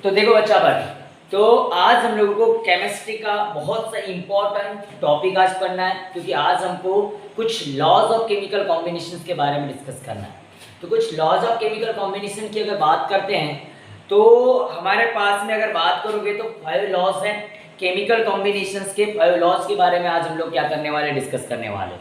तो देखो बच्चा पर तो आज हम लोगों को केमिस्ट्री का बहुत सा इम्पोर्टेंट टॉपिक आज पढ़ना है, क्योंकि आज हमको कुछ लॉज ऑफ केमिकल कॉम्बिनेशन के बारे में डिस्कस करना है। तो कुछ लॉज ऑफ केमिकल कॉम्बिनेशन की अगर बात करते हैं तो हमारे पास में अगर बात करोगे तो 5 लॉज हैं केमिकल कॉम्बिनेशंस के। 5 लॉज के बारे में आज हम लोग क्या करने वाले, डिस्कस करने वाले।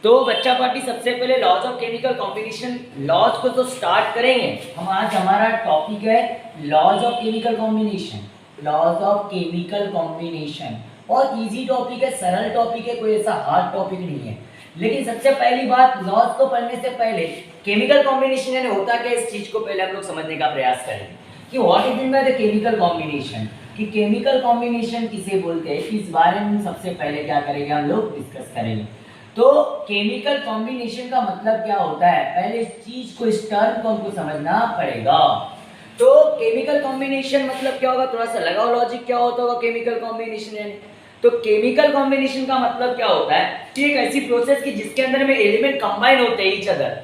तो बच्चा पार्टी सबसे पहले laws of chemical combination laws को तो स्टार्ट करेंगे हम। आज हमारा टॉपिक है laws of chemical combination. Laws of chemical combination बहुत इजी टॉपिक है, सरल टॉपिक है, कोई ऐसा हार्ड टॉपिक नहीं है। लेकिन सबसे पहली बात, लॉज को पढ़ने से पहले केमिकल कॉम्बिनेशन यानी होता क्या, इस चीज को पहले हम लोग समझने का प्रयास करेंगे कि what is mean by the chemical combination, कि केमिकल कॉम्बिनेशन किसे बोलते हैं, इस बारे में सबसे पहले क्या करेंगे हम लोग, डिस्कस करेंगे। तो केमिकल कॉम्बिनेशन का मतलब क्या होता है, पहले इस चीज को, इस टर्म को हमको समझना पड़ेगा। तो केमिकल कॉम्बिनेशन मतलब क्या होगा, थोड़ा सा लगाओ लॉजिक, क्या होता होगा केमिकल कॉम्बिनेशन यानी। तो केमिकल कॉम्बिनेशन का मतलब क्या होता है कि एक ऐसी प्रोसेस की जिसके अंदर में एलिमेंट कंबाइन होते हैं ईच अदर।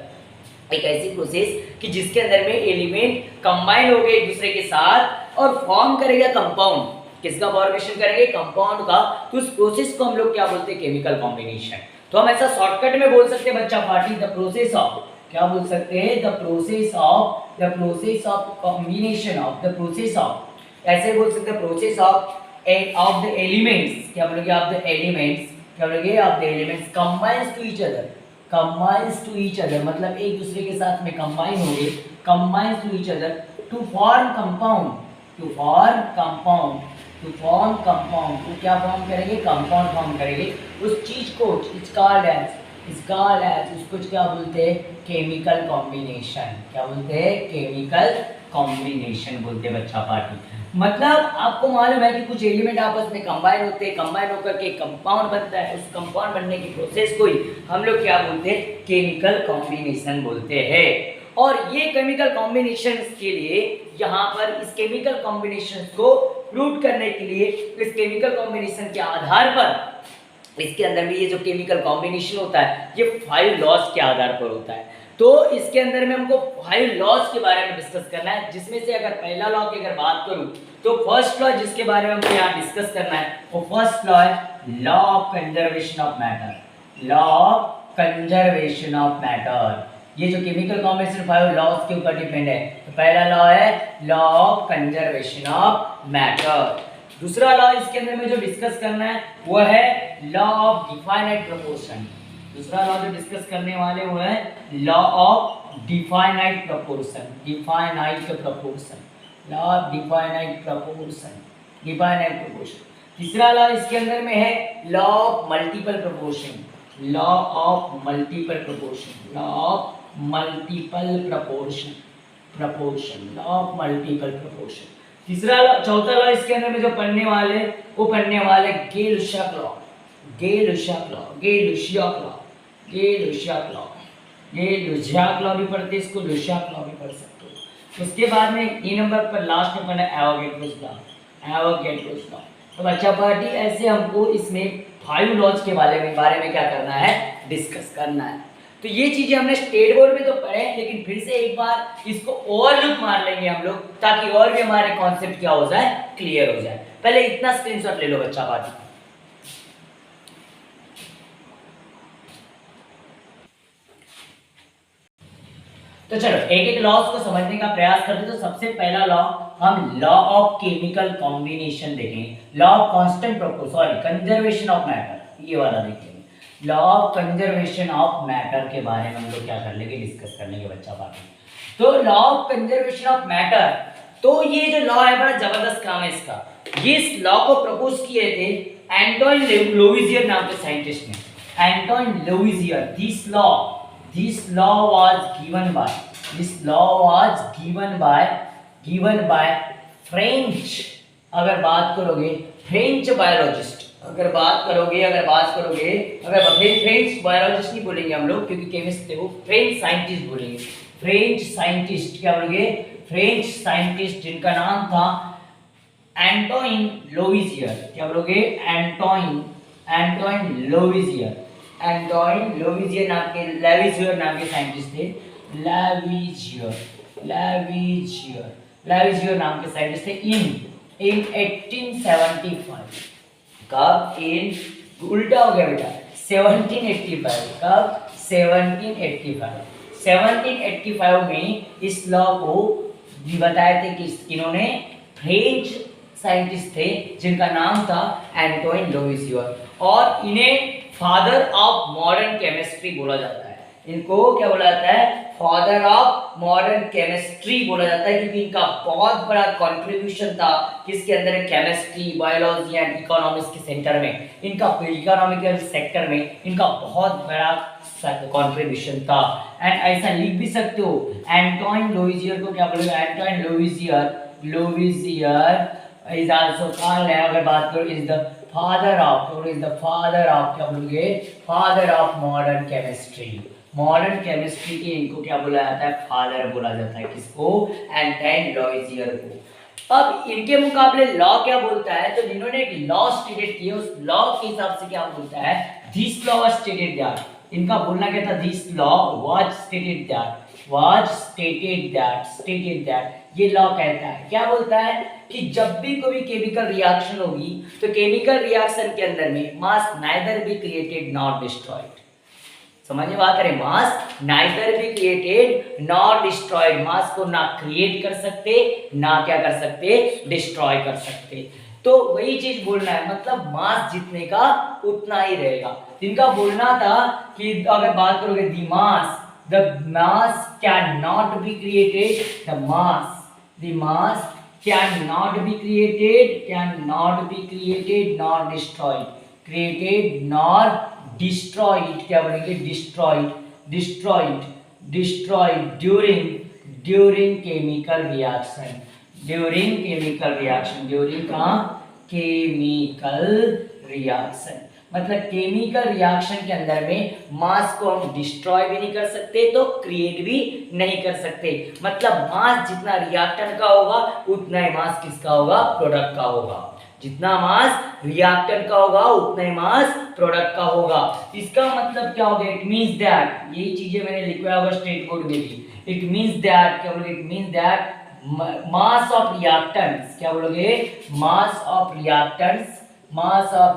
एक ऐसी प्रोसेस कि जिसके अंदर में एलिमेंट कंबाइन हो गए एक दूसरे के साथ और फॉर्म करेगा कंपाउंड। किसका फॉर्मेशन करेंगे, कंपाउंड का। तो उस प्रोसेस को हम लोग क्या बोलते हैं, केमिकल कॉम्बिनेशन। तो हम ऐसा शॉर्टकट में बोल सकते हैं बच्चा पार्टी, द प्रोसेस ऑफ, क्या बोल सकते हैं, the process of combination of, the process of, ऐसे बोल सकते हैं प्रोसेस ऑफ द एलिमेंट्स, क्या बोलोगे, ऑफ द एलिमेंट्स, क्या बोलोगे, of the elements combines to each other, combines to each other, मतलब एक दूसरे के साथ में कंबाइन हो गए, combines to each other to form compound, to form compound, to form compound. तो क्या फॉर्म करेंगे, कंपाउंड फॉर्म करेंगे। उस चीज को उसको क्या बोलते हैं, केमिकल कॉम्बिनेशन। क्या बोलते हैं, केमिकल कॉम्बिनेशन बोलते हैं बच्चा पार्टी। मतलब आपको मालूम है कि कुछ एलिमेंट आपस में कंबाइन होते हैं, कंबाइन होकर के कंपाउंड बनता है। उस कंपाउंड बनने की प्रोसेस को ही हम लोग क्या बोलते हैं, केमिकल कॉम्बिनेशन बोलते हैं। और ये केमिकल कॉम्बिनेशन के लिए यहाँ पर इस केमिकल कॉम्बिनेशन को प्रूव करने के लिए इस केमिकल कॉम्बिनेशन के आधार पर इसके अंदर में ये जो केमिकल कॉम्बिनेशन होता है ये 5 लॉज के आधार पर होता है। तो इसके अंदर में हमको 5 लॉज के बारे में डिस्कस करना है, जिसमें से अगर पहला लॉ की अगर बात करूं तो फर्स्ट लॉ जिसके बारे में हमको यहाँ डिस्कस करना है वो फर्स्ट लॉ है law of conservation of matter. Law of conservation of matter, ये जो केमिकल कॉम्बिनेशन 5 लॉज के ऊपर डिपेंड है। तो पहला लॉ है law of conservation of matter. दूसरा लॉ इसके अंदर में जो डिस्कस करना है वो है लॉ ऑफ डिफाइनाइट प्रोपोर्शन। दूसरा लॉ जो डिस्कस करने वाले वो है law of definite proportion, definite proportion, law of definite proportion, definite proportion. तीसरा लॉ इसके अंदर में है law of multiple proportion, law of multiple proportion, law of multiple proportion, proportion, law of multiple proportion. तीसरा चौथा लॉ इसके अंदर में जो पढ़ने वाले वो पढ़ने वाले Gay Lussac law, Gay Lussac law, Gay Lussac law, Gay Lussac law, Gay Lussac law भी पढ़ते, इसको लुशियाक लॉ भी पढ़ सकते हो। उसके बाद में 3 नंबर पर लास्ट में पढ़ना है एवोगैड्रोस लॉ, एवोगैड्रोस लॉ। तो बच्चा पार्टी ऐसे हमको इसमें 5 लॉज के बारे में क्या करना है, डिस्कस करना है। तो ये चीजें हमने स्टेट बोर्ड में तो पढ़े, लेकिन फिर से एक बार इसको ओवरलुक मार लेंगे हम लोग, ताकि और भी हमारे कॉन्सेप्ट क्या हो जाए, क्लियर हो जाए। पहले इतना स्क्रीनशॉट ले लो बच्चा पार्टी। तो चलो एक एक लॉज को समझने का प्रयास करते। तो सबसे पहला लॉ हम लॉ ऑफ केमिकल कॉम्बिनेशन देखेंगे, law of constant conservation of matter, ये वाला देखेंगे। Law of conservation of matter के बारे में हम लोग क्या कर लेंगे, डिस्कस कर लेंगे बच्चा पार्टी। तो law of conservation of matter, तो ये जो लॉ है बड़ा जबरदस्त काम है इसका। ये इस लॉ को प्रपोज किए थे एंटोइन लुइजियर नाम के साइंटिस्ट ने, Antoine Lavoisier. This law was given by French, अगर बात करोगे फ्रेंच बायोलॉजिस्ट, अगर फ्रेंच बायोलॉजिस्ट नहीं बोलेंगे हम लोग, क्योंकि केमिस्ट थे वो, फ्रेंच साइंटिस्ट बोलेंगे। फ्रेंच साइंटिस्ट, क्या बोलेंगे, फ्रेंच साइंटिस्ट जिनका नाम था एंटोइन लुइजियर। क्या बोलोगे, एंटोइन लुइजियर, एंटोइन लुइजियर नाम के, लेविजियर नाम के साइंटिस्ट थे, लेविजियर, लाविसियर नाम के साइंटिस्ट थे इन 1875। कब? इन उल्टा हो गया बेटा, 1785। कब? 1785। 1785 में इस लॉ को बताए थे कि इन्होंने फ्रेंच साइंटिस्ट थे जिनका नाम था एंटोइन लुइसियर, और इन्हें फादर ऑफ मॉडर्न केमिस्ट्री बोला जाता है। इनको क्या बोला जाता है? फादर ऑफ मॉडर्न केमिस्ट्री बोला जाता है, क्योंकि इनका बहुत बड़ा कंट्रीब्यूशन था किसके अंदर? केमिस्ट्री, बायोलॉजी एंड इकोनॉमिक्स के सेंटर में, इनका इकोनॉमिकल सेक्टर में इनका बहुत बड़ा कंट्रीब्यूशन था। एंड ऐसा लिख भी सकते हो, एंटोइन लुइसियर को क्या बोलेगा? एंटोइन लुइसियर इज आल्सो कॉल्ड, अगर बात करो, इज द फादर ऑफ क्या बोलोगे? Father of modern chemistry. Modern chemistry के इनको क्या बोला जाता है? फादर बोला जाता है। किसको? एंटोइन लुइसियर को। अब इनके मुकाबले लॉ क्या बोलता है? तो जिन्होंने एक लॉ स्टेटेड किया, उस लॉ के हिसाब से क्या बोलता है? This law was stated that, इनका बोलना क्या था? This law was stated that, ये लॉ कहता है, क्या बोलता है? कि जब भी कोई केमिकल रिएक्शन होगी तो केमिकल रिएक्शन के अंदर में mass neither be created not destroyed. समझिए बात करें, mass neither be created not destroyed, mass को ना क्रिएट कर सकते ना क्या कर सकते? डिस्ट्रॉय कर सकते। तो वही चीज बोलना है, मतलब मास जितने का उतना ही रहेगा। इनका बोलना था कि अगर बात करोगे the mass can not be created, the mass cannot be created nor destroyed, क्या बोलेंगे? destroyed during chemical reaction, मतलब केमिकल रिएक्शन के अंदर में मास को हम डिस्ट्रॉय भी नहीं कर सकते तो क्रिएट भी नहीं कर सकते। मतलब मास जितना रिएक्टेंट का होगा उतना ही मास किसका होगा? प्रोडक्ट का होगा। जितना मास रिएक्टेंट का होगा उतना ही मास प्रोडक्ट का होगा। इसका मतलब क्या हो गया? इट मींस दैट, यही चीजें मैंने लिखा होगा स्ट्रेट बोर्ड में भी। इट मींस दैट, क्या बोलोगे? It means that mass of reactants, क्या बोलोगे? Mass of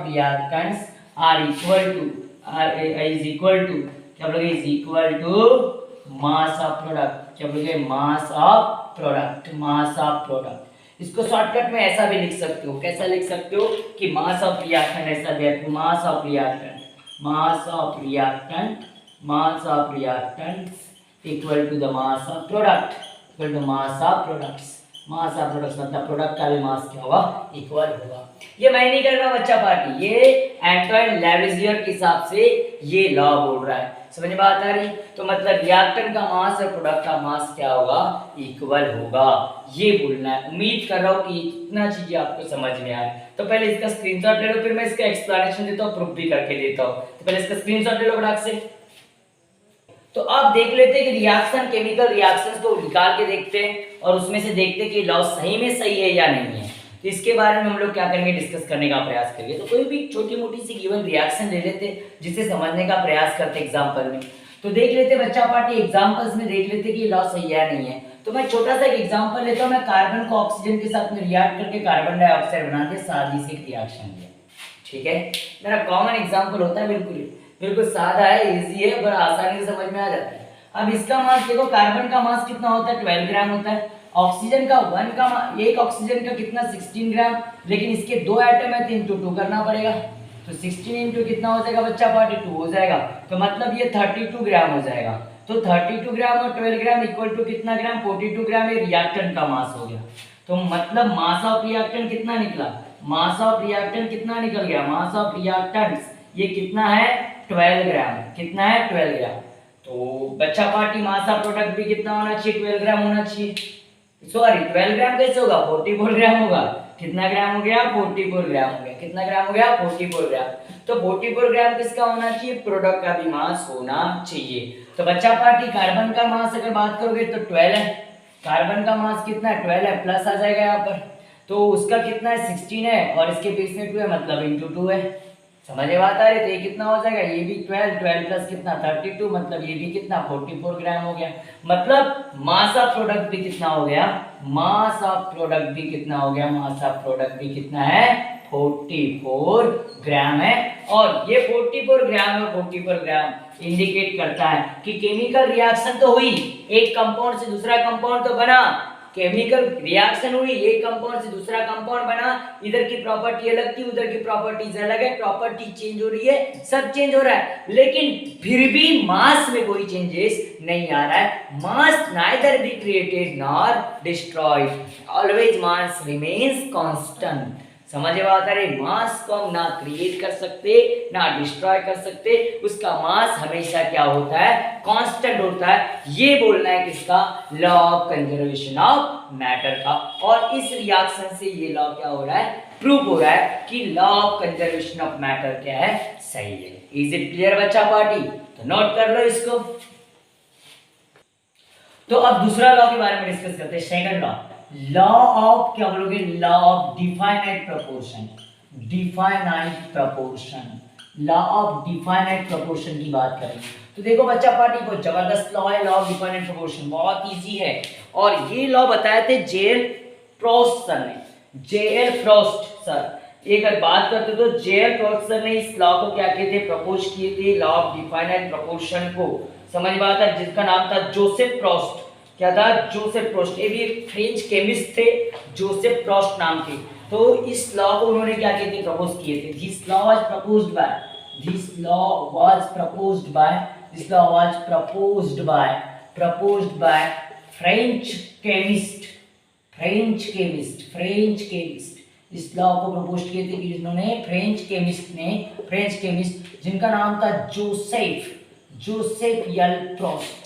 reactants are equal to क्या बोलोगे? Is equal to mass of product, क्या बोलोगे? Mass of product. इसको शॉर्टकट में ऐसा भी लिख सकते हो, कैसा लिख सकते हो? कि मास ऑफ रिएक्टेंट, ऐसा दिया mass of reactant equal to the mass of product, mass of products मतलब प्रोडक्ट का भी मास क्या होगा? इक्वल होगा। ये मैं नहीं कर रहा बच्चा पार्टी, ये एंटोइन लैविसियर के हिसाब से ये लॉ बोल रहा है। समझ में बात आ रही? तो मतलब रिएक्टेंट का मास और प्रोडक्ट का मास क्या होगा? इक्वल होगा, ये बोलना है। उम्मीद कर रहा हूँ कि इतना चीजें आपको समझ में आए। तो पहले इसका स्क्रीनशॉट ले लो, फिर मैं इसका एक्सप्लेनेशन देता हूँ, प्रूफ भी करके देता हूँ। तो पहले इसका स्क्रीनशॉट ले लो फटाक से। तो आप देख लेते हैं कि रिएक्शन, केमिकल रिएक्शंस को निकाल के देखते हैं और उसमें से देखते हैं कि लॉ सही में सही है या नहीं है। तो इसके बारे में हम लोग क्या करेंगे? डिस्कस करने का प्रयास करेंगे। तो कोई भी छोटी मोटी सी गिवन रिएक्शन ले लेते, जिसे समझने का प्रयास करते एग्जाम्पल में। तो देख लेते बच्चा पार्टी, एग्जाम्पल्स में देख लेते कि लॉ सही है नहीं है। तो मैं छोटा सा एक एग्जाम्पल लेता हूँ, मैं कार्बन को ऑक्सीजन के साथ में रिएक्ट करके कार्बन डाइऑक्साइड बनाते, सादी सी रिएक्शन है, ठीक है। मेरा कॉमन एग्जाम्पल होता है, बिल्कुल सादा है, इजी है, बड़ा आसानी से समझ में आ जाता है। अब इसका मास देखो, कार्बन का मास कितना होता है? 12 ग्राम होता है। ऑक्सीजन का एक ऑक्सीजन का कितना? 16 ग्राम। लेकिन इसके दो एटम है तो इंटू 2 करना पड़ेगा। तो 16 इंटू कितना हो जाएगा बच्चा? 42 हो जाएगा। तो मतलब ये 32 ग्राम हो जाएगा। तो 32 ग्राम और 12 ग्राम इक्वल टू कितना ग्राम? 42 ग्राम। ये रिएक्टेंट का मास हो गया। तो मतलब मास ऑफ रिएक्टेंट कितना निकला? मास ऑफ रिएक्टेंट कितना निकल गया? मास ऑफ रिएक्टेंट्स ये कितना है? 12 ग्राम। कितना है? 12 ग्राम। तो बच्चा पार्टी मास ऑफ प्रोडक्ट भी कितना होना चाहिए? 12 ग्राम होना चाहिए। सॉरी 12 ग्राम कैसे होगा? 44 ग्राम होगा। कितना ग्राम हो गया? 44 ग्राम हो गया। कितना ग्राम हो गया? 44 ग्राम। तो 44 ग्राम किसका होना चाहिए? प्रोडक्ट का भी मास होना चाहिए। तो बच्चा पार्टी कार्बन का मास अगर बात करोगे तो 12 है। कार्बन का मास कितना है? 12 है, प्लस आ जाएगा यहाँ पर। तो उसका कितना है? 16 है और इसके बीच में 2 है, मतलब इंटू 2 है। समझ में आता है? तो ये कितना हो जाएगा, ये भी 12, 12 प्लस कितना 32, मतलब ये भी कितना 44 ग्राम हो गया। मतलब मास ऑफ प्रोडक्ट भी कितना हो गया, मास ऑफ प्रोडक्ट भी कितना हो गया, मास ऑफ प्रोडक्ट भी कितना है 44 ग्राम है। और ये 44 ग्राम और 44 ग्राम इंडिकेट करता है कि केमिकल रिएक्शन तो हुई, एक कंपाउंड से दूसरा कंपाउंड तो बना, केमिकल रिएक्शन हुई, एक कंपाउंड से दूसरा कंपाउंड बना, इधर की प्रॉपर्टी अलग थी, उधर की प्रॉपर्टीज अलग है, प्रॉपर्टी चेंज हो रही है, सब चेंज हो रहा है, लेकिन फिर भी मास में कोई चेंजेस नहीं आ रहा है। मास neither be created nor destroyed, always mass remains constant. समझ में आता है? मास को हम ना क्रिएट कर सकते ना डिस्ट्रॉय कर सकते, उसका मास हमेशा क्या होता है, कांस्टेंट होता है। ये बोलना है किसका, law of conservation of matter का। और इस रिएक्शन से ये लॉ क्या हो रहा है, प्रूव हो रहा है कि law of conservation of matter क्या है, सही है। इज इट क्लियर बच्चा पार्टी? तो नोट कर लो इसको। तो अब दूसरा लॉ के बारे में डिस्कस करते हैं, सेकंड लॉ, लॉ ऑफ क्या बोलोगे, law of definite proportion. Definite proportion, law of definite proportion की बात करें तो देखो बच्चा पार्टी को जबरदस्त लॉ है, लॉ ऑफ डिफाइनाइट प्रोपोर्शन बहुत इजी है। और ये लॉ बताए थे जेएल फ्रॉस्ट सर ने, जेएल फ्रॉस्ट सर। एक अगर बात करते तो जेएल फ्रॉस्ट सर ने इस लॉ को क्या किए थे, प्रपोज किए थे, लॉ ऑफ डिफाइनाइट प्रोपोर्शन को। समझ में आता है? जिसका नाम था जोसेफ फ्रॉस्ट। क्या था, जोसेफ फ्रॉस्ट। ये भी एक फ्रेंच केमिस्ट थे, जोसेफ फ्रॉस्ट नाम थे। तो इस लॉ को उन्होंने क्या किए थे, प्रपोज किए थे। This law was proposed by, this law was proposed by, this law was proposed by French chemist, French chemist इस लॉ को प्रपोज किए थे इन्होंने, फ्रेंच केमिस्ट जिनका नाम था जोसेफ एल प्रोस्ट,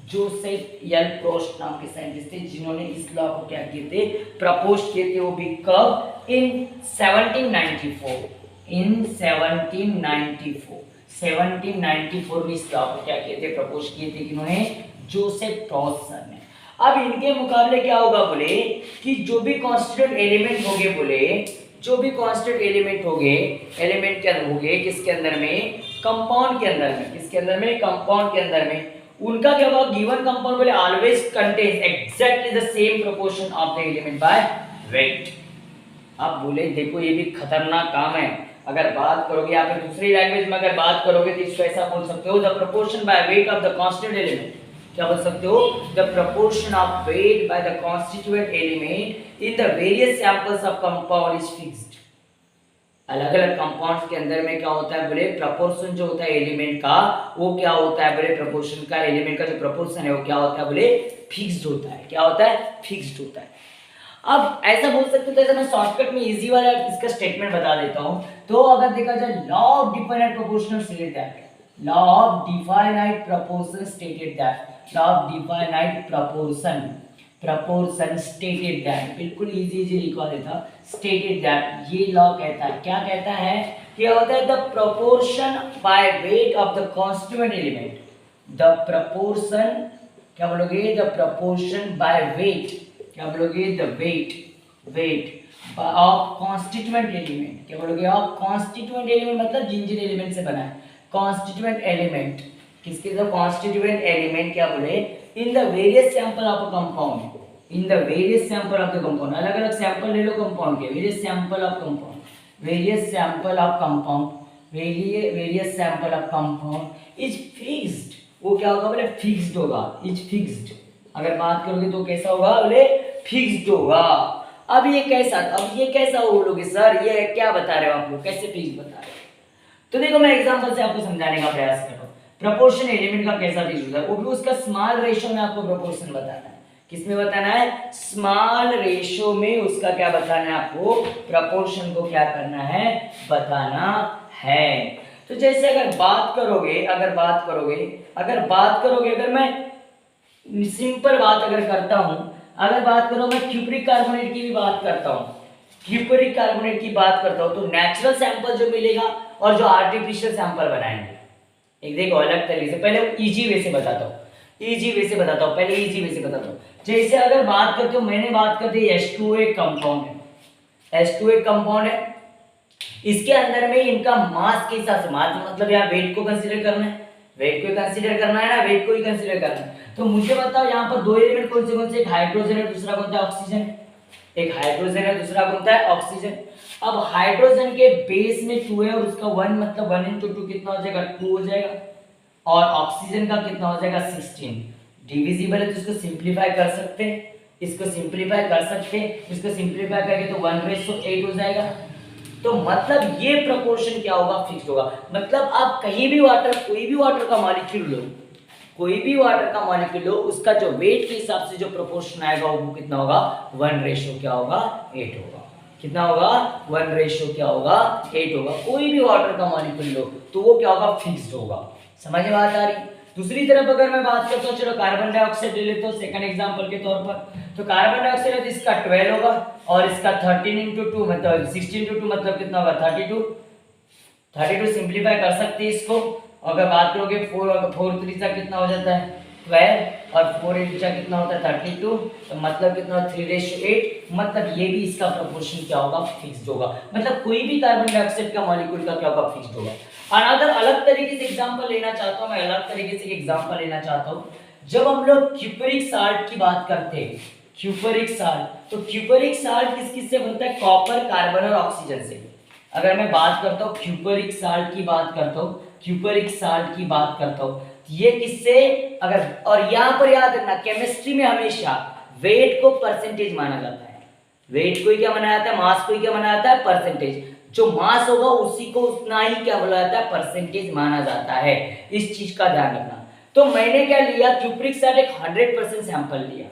जोसेफ एल प्रोस्ट नाम के साइंटिस्ट थे, जिन्होंने इस लॉ को क्या किए थे, प्रपोज किए थे। वो भी कब, इन 1794, इन 1794 में इस लॉ को क्या किए थे, प्रपोज किए थे किन्होंने, जोसेफ फ्रॉस्ट सर ने। अब इनके मुकाबले क्या होगा बोले कि जो भी कांस्टिट्यूएंट एलिमेंट होंगे, बोले जो भी कांस्टेंट एलिमेंट होंगे, एलिमेंट के अंदर होंगे, किसके अंदर में, कंपाउंड के अंदर में, किसके अंदर में, कंपाउंड के अंदर में, उनका क्या होगा, गिवन कंपाउंड बोले always contains exactly the same proportion of the element by weight. अब बोले देखो ये भी खतरनाक काम है, अगर बात करोगे यहाँ पे दूसरी लैंग्वेज में अगर बात करोगे तो इसको ऐसा बोल सकते हो, the proportion by weight of the constant element, क्या बोल सकते हो, the proportion of weight by the constituent element in the various samples of compound is fixed। अलग अलग कंपाउंड्स के अंदर में क्या होता है बोले, प्रपोर्शन जो होता है एलिमेंट का वो क्या होता है बोले, प्रपोर्शन का एलिमेंट का जो प्रपोर्शन है वो क्या होता है बोले, फिक्स्ड होता है। क्या होता है, फिक्स्ड होता है। अब ऐसा बोल सकते हो, तो ऐसा मैं शॉर्टकट में इजी वाला इसका स्टेटमेंट बता देता हूं। तो अगर देखा जाए law of definite proportion stated that, law of definite proportion stated that, law of definite proportion stated that, बिल्कुल इजी लिखवा देता, स्टेटेड दैट, ये लॉ कहता है, क्या कहता है, क्या होता है, the proportion by weight of the constituent element, the proportion, क्या बोलोगे, द प्रोपोर्शन बाय वेट, क्या बोलोगे, the weight of constituent element, क्या बोलोगे, ऑफ कॉन्स्टिट्यूएंट एलिमेंट मतलब जिन जिन एलिमेंट से बना है, कॉन्स्टिट्यूएंट एलिमेंट, किसके, द कॉन्स्टिट्यूएंट एलिमेंट, क्या बोले, in the various sample of a compound, in the various sample of the compound, अलग अलग सैंपल ले लो कंपाउंड के, various sample of compound, various sample of compound, various sample of compound is fixed, वो क्या होगा बोले, फिक्स्ड होगा, is fixed. अगर बात करोगे तो कैसा होगा बोले, फिक्स्ड होगा। अब ये कैसा बोलोगे सर, ये क्या बता रहे हो आप लोग, कैसे फिक्स्ड बता रहे हो, तो देखो मैं एग्जांपल से आपको समझाने का प्रयास कर रहा हूं। प्रोपोर्शन एलिमेंट का कैसा फिक्स्ड होता है, वो भी उसका स्मॉल रेशियो में आपको प्रोपोर्शन बताना है। किसमें बताना है, स्मॉल रेशियो में उसका क्या बताना है आपको, प्रोपोर्शन को क्या करना है, बताना है। तो जैसे अगर बात करोगे, अगर मैं सिंपल बात अगर करता हूं, अगर बात करो मैं क्यूप्रिक कार्बोनेट की भी बात करता हूं, क्यूप्रिक कार्बोनेट की बात करता हूं, तो नेचुरल सैंपल जो मिलेगा और जो आर्टिफिशियल सैंपल बनाएंगे, एक देखो अलग तरीके से, पहले इजी वे से बताता हूं, पहले इजी वे से बताता हूं। जैसे अगर बात करते हो, मैंने बात करते H2O एक कंपाउंड है, H2O एक कंपाउंड है, इसके अंदर में इनका मास के हिसाब से, मास मतलब यहाँ वेट को कंसीडर करना है, वेट को कंसीडर करना है ना, वेट को ही कंसीडर करना है। तो मुझे बताओ यहाँ पर दो एलिमेंट कौन से, एक हाइड्रोजन है, दूसरा कौन सा है, ऑक्सीजन। एक हाइड्रोजन है, दूसरा कौन सा है, ऑक्सीजन। अब हाइड्रोजन के बेस में 2 है और उसका 1 मतलब 1 into 2 कितना हो जाएगा, 2 हो जाएगा। और ऑक्सीजन का कितना हो जाएगा, 16। डिविजिबल है तो इसको सिंपलीफाई कर सकते हैं, इसको सिंपलीफाई कर सकते हैं, इसको सिंपलीफाई करके तो 1/8 हो जाएगा। तो मतलब ये प्रोपोर्शन क्या होगा, फिक्स्ड होगा। मतलब आप कहीं भी वाटर, कोई भी वाटर का मॉलिक्यूल लो, कोई भी वाटर का मॉलिक्यूल लो, उसका जो वेट के हिसाब से जो प्रोपोर्शन आएगा वो कितना होगा, 1 क्या होगा, 8 होगा। कितना होगा, 1 क्या होगा, 8 होगा। कोई भी वाटर का मॉलिक्यूल लो तो वो क्या होगा, फिक्स्ड होगा। समझ में बात आ रही। दूसरी तरफ अगर मैं बात करता हूँ, चलो कार्बन डाइऑक्साइड ले लेते हो सेकंड एग्जांपल के तौर पर। तो कार्बन डाइऑक्साइड है, इसका 12 होगा और इसका 13 into 2 मतलब 16 into 2 मतलब कितना होगा, 32। 32 सिंपलीफाई कर सकते हैं इसको। अगर बात करोगे 4 3 सा कितना हो जाता है, 12 और 4 8 सा कितना होता है, 32। तो मतलब कितना, 3/8। मतलब ये भी इसका प्रोपोर्शन क्या होगा, फिक्स्ड होगा। मतलब कोई भी कार्बन डाइऑक्साइड का मॉलिक्यूल का क्या होगा, फिक्स्ड होगा। अनदर अलग तरीके से एग्जांपल लेना चाहता हूं मैं, अलग तरीके से एग्जांपल लेना चाहता हूं। जब हम लोग क्यूपरिक साल्ट की बात करते हैं, क्यूपरिक साल्ट, तो क्यूपरिक साल्ट किस किस से बनता है, कॉपर, कार्बन और ऑक्सीजन से। अगर मैं बात करता हूँ क्यूपरिक साल्ट की बात करता हूँ, क्यूपरिक साल्ट की बात करता हूँ, ये किससे, अगर, और यहाँ पर याद रखना केमिस्ट्री में हमेशा वेट को परसेंटेज माना जाता है। वेट को ही क्या माना जाता है, मास को ही क्या माना जाता है, परसेंटेज। जो मास होगा उसी को उतना ही क्या बोला जाता है, परसेंटेज माना जाता है। इस चीज का ध्यान रखना। तो मैंने क्या लिया, क्यूपरिक साल्ट एक 100% सैंपल लिया,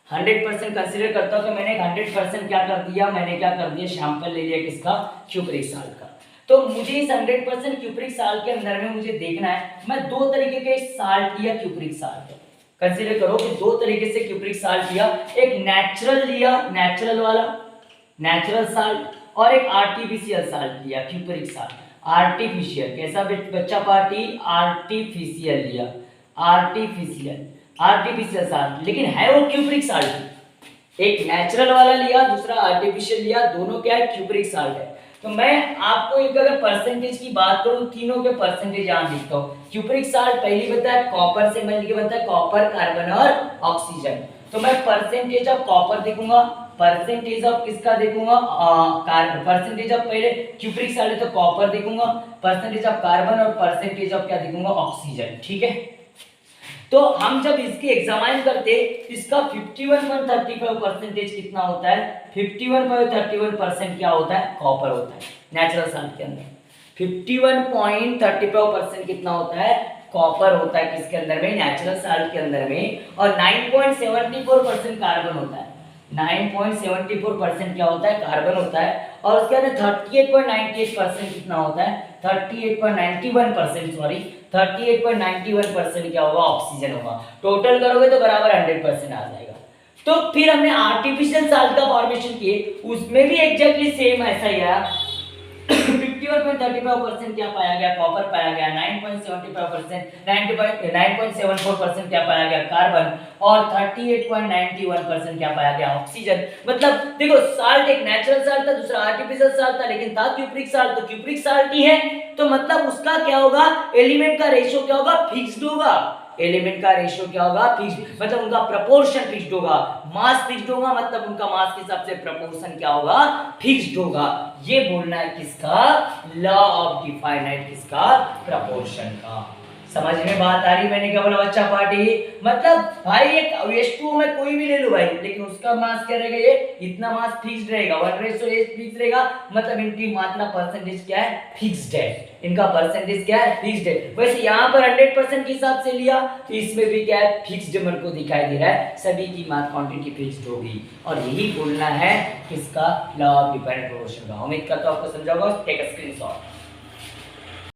100% कंसीडर करता हूं, तो मैंने 100% क्या कर दिया, मैंने क्या कर दिया, सैंपल ले लिया किसका, क्यूपरिक साल्ट का। तो मुझे इस 100% क्यूपरिक साल्ट के अंदर में मुझे देखना है, मैं दो तरीके के साल्ट लिया, क्यूपरिक साल्ट कंसीडर करो कि दो तरीके से क्यूपरिक साल्ट लिया। एक नेचुरल लिया, नेचुरल वाला नेचुरल साल्ट, और एक आर्टिफिशियल साल्ट लिया, क्यूपरिक साल्ट। आर्टिफिशियल कैसा बच्चा पार्टी, आर्टिफिशियल लिया, आर्टिफिशियल आर्टिफिशियल साल्ट, लेकिन है वो क्यूपरिक साल्ट। एक नेचुरल वाला लिया, दूसरा आर्टिफिशियल लिया, दोनों क्या है, क्यूपरिक साल्ट है। तो मैं आपको एक अगर परसेंटेज की बात करूं, तीनों के परसेंटेज यहां लिखता हूं। क्यूपरिक साल्ट पहली बताया कॉपर से मिलकर बनता है, कॉपर, कार्बन और ऑक्सीजन। तो मैं परसेंटेज ऑफ कॉपर देखूंगा, परसेंटेज ऑफ किसका देखूंगा, कार्बन। परसेंटेज ऑफ पहले क्यूपरिक साल्ट है तो कॉपर देखूंगा, परसेंटेज ऑफ कार्बन और परसेंटेज ऑफ क्या देखूंगा, ऑक्सीजन। ठीक है। तो हम जब इसकी एग्जामाइन करते, इसका 51.35% कितना होता है, 51.31% क्या होता है, कॉपर होता है नेचुरल साल्ट के अंदर। 51.35% कितना होता है, कॉपर होता है किसके अंदर में, नेचुरल साल्ट के अंदर में। और 9.74% कार्बन होता है, 9.74% क्या होता है, कार्बन होता है। और उसके अंदर 38.98% कितना होता है, 38.91% सॉरी 38.91% क्या होगा, ऑक्सीजन होगा। टोटल करोगे तो बराबर 100% आ जाएगा। तो फिर हमने आर्टिफिशियल साल्ट का फॉर्मेशन किए, उसमें भी एग्जैक्टली सेम ऐसा ही आया। 51.35% क्या पाया गया, कॉपर पाया गया, 9.75% 9.74% क्या पाया गया, कार्बन, और 38.91% क्या पाया गया, ऑक्सीजन। मतलब देखो साल्ट एक नेचुरल साल्ट था, दूसरा आर्टिफिशियल साल्ट था, लेकिन था क्यूपरिक साल्ट, तो क्यूपरिक साल्ट ही है। तो मतलब उसका क्या होगा, एलिमेंट का रेशियो क्या होगा, फिक्स्ड होगा। एलिमेंट का रेशियो क्या होगा, फिक्स्ड, मतलब उनका प्रपोर्शन फिक्स्ड होगा, मास फिक्स्ड होगा, मतलब उनका मास के हिसाब से प्रपोर्शन क्या होगा, फिक्स्ड होगा। ये बोलना है किसका, लॉ ऑफ डिफाइनाइट किसका, प्रपोर्शन का। समझ में बात आ रही, मैंने क्या बोला बच्चा पार्टी, मतलब भाई एक H2O में कोई भी ले लो भाई, लेकिन उसका मास क्या रहेगा, ये इतना मास फिक्स्ड रहेगा, 1:8 फिक्स्ड रहेगा। मतलब इनकी मात्रा परसेंटेज क्या है, फिक्स्ड है, इनका परसेंटेज क्या है, फिक्स्ड है। वैसे यहाँ पर 100% के हिसाब से लिया, तो इसमें भी क्या है, फिक्स्ड मेरे को दिखाई दे रहा है, सभी की मास क्वांटिटी फिक्स्ड होगी। और यही बोलना है किसका, लॉ ऑफ डिफाइनाइट प्रपोर्शन का। उम्मीद करता हूं आपको समझा होगा। Take a screenshot.